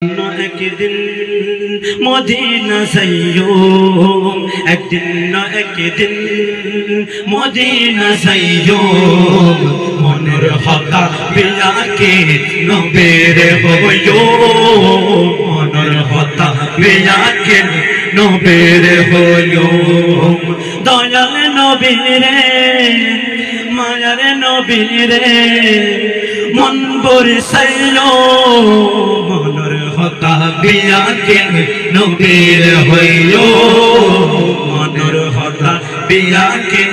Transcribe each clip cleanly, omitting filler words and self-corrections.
একদিন মদিনা যাইও, একদিন না একদিন মদিনা যাইও, মনের হতা বিয়াকে নবের হইও, মনের হতা বিয়াকে নবের হইও। দয়াল নবীরে মায়ার নবীরে মন বরসাইলো, মনের হতা বিয়াকে নবীর হইও, মনের হতা বিয়াকে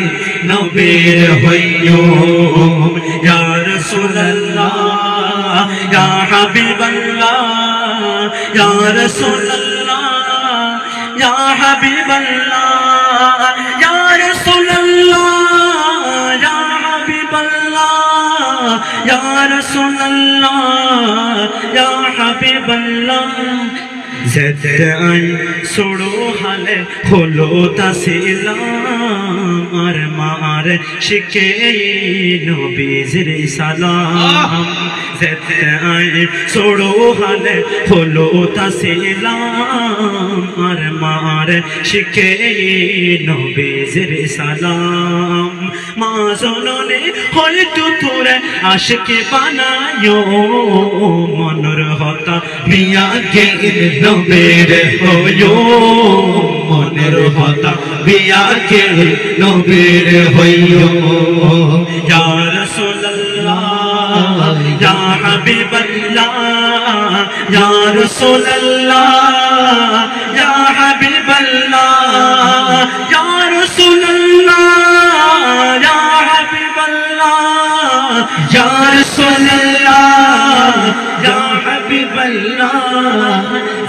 নবীর হইও। ইয়া রাসূলুল্লাহ ইয়া হাবিবাল্লাহ, ইয়া রাসূলুল্লাহ ইয়া হাবিবাল্লাহ, ইয়া রাসূলুল্লাহ ইয়া হাবিবাল্লাহ, ইয়া রাসূলুল্লাহ ইয়া হাবিবাল্লাহ। যেতে আই ছোড়ো হালে হলো তাসিলাম, আর মার শিখে নবীজির সালাম। যেতে আই ছোড়ো হালে হলো তাসিলাম, আর মার শিখে নবীজির সালাম। মা জননী হয়তো তোরে আশিকি বানায়ো, মনের হতা বিয়াকে নবীর হইও, মনের হতা বিয়াকে নবীর হইও। ইয়া রাসূলুল্লাহ ইয়া হাবিবাল্লাহ, ইয়া রাসূলুল্লাহ ইয়া হাবিবাল্লাহ, ইয়া রাসূলুল্লাহ ইয়া হাবিবাল্লাহ, ইয়া রাসূলুল্লাহ ইয়া হাবিবাল্লাহ।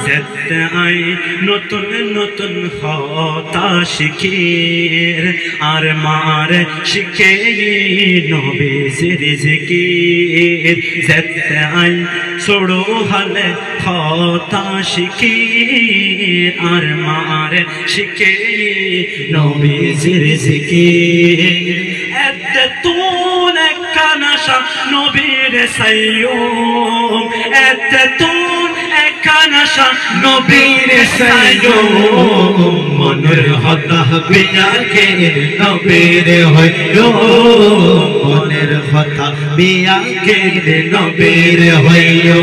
যেতে আই নতুন নতুন হতা শিখির, আর মার শিখে নবীজির জিকির। যেতে আই ছোড়ো হালে হতা শিখির, আর মার শিখে নবীজির জিকির। এতে তুন একখানাশা নবীর সাইয়ো, এতে তুন একখানাশা নবীর সাইয়ো, মনের হতা বিয়াকে নবীর হইও, মনের হতা বিয়াকে নবীর হইও।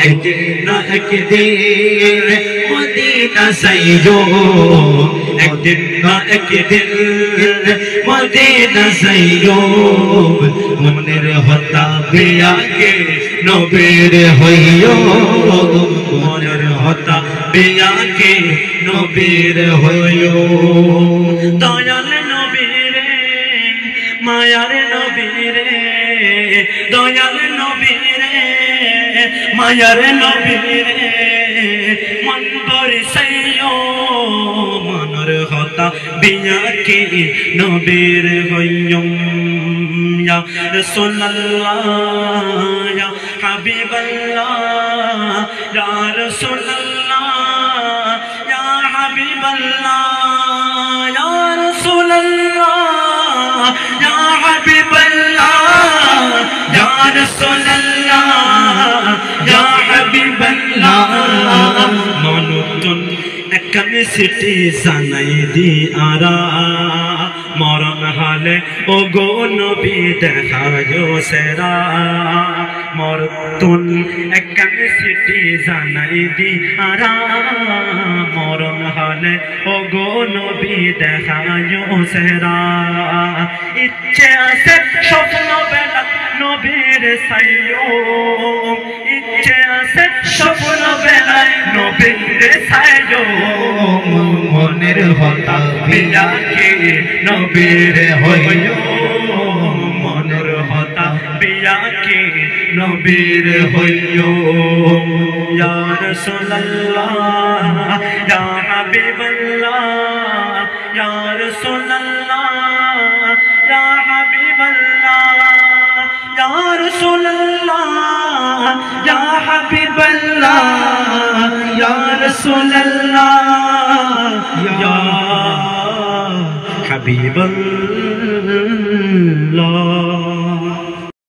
একদিন না একদিন মদিনা যাইও, একদিন না একদিন মদিনা যাইও, মনের হতা বিয়াকে নবীর হইও, মনের হতা বিয়াকে নবীর হইও। দয়াল নবীরে মায়ার নবীরে, দয়াল নবীরে মায়ার নবীরে মন বরসাইও, মনের হতা বিয়াকে নবীর হইও। ইয়া রাসূলুল্লাহ ইয়া হাবিবাল্লাহ, ইয়া রাসূলুল্লাহ ইয়া হাবিবাল্লাহ, ইয়া রাসূলুল্লাহ ইয়া হাবিবাল্লাহ, ইয়া রাসূলুল্লাহ ইয়া হাবিবাল্লাহ। মনতুন একখানে সিটি জানাই দি আরা, মরণ হালে ও গো নবী দেখায়ো সেরা। মরতুন একখানে সিটি জানাই দি আরা, মরণ হালে ও গো নবী দেখায়ো সেরা। ইচ্ছে আছে স্বপ্ন বেলা নবীর সাইয়ো, ইচ্ছে আছে স্বপ্ন বেলায় নবীর সাইয়ো, মনের হতা বিয়াকে নবীর হইও, মনের হতা বিয়াকে নবীর হইও। ইয়া রাসূলুল্লাহ ইয়া হাবিবাল্লাহ, ইয়া রাসূলুল্লাহ ইয়া হাবিবাল্লাহ, ইয়া রাসূলুল্লাহ ইয়া হাবিবাল্লাহ, ইয়া রাসূলুল্লাহ ইয়া হাবিবাল্লাহ।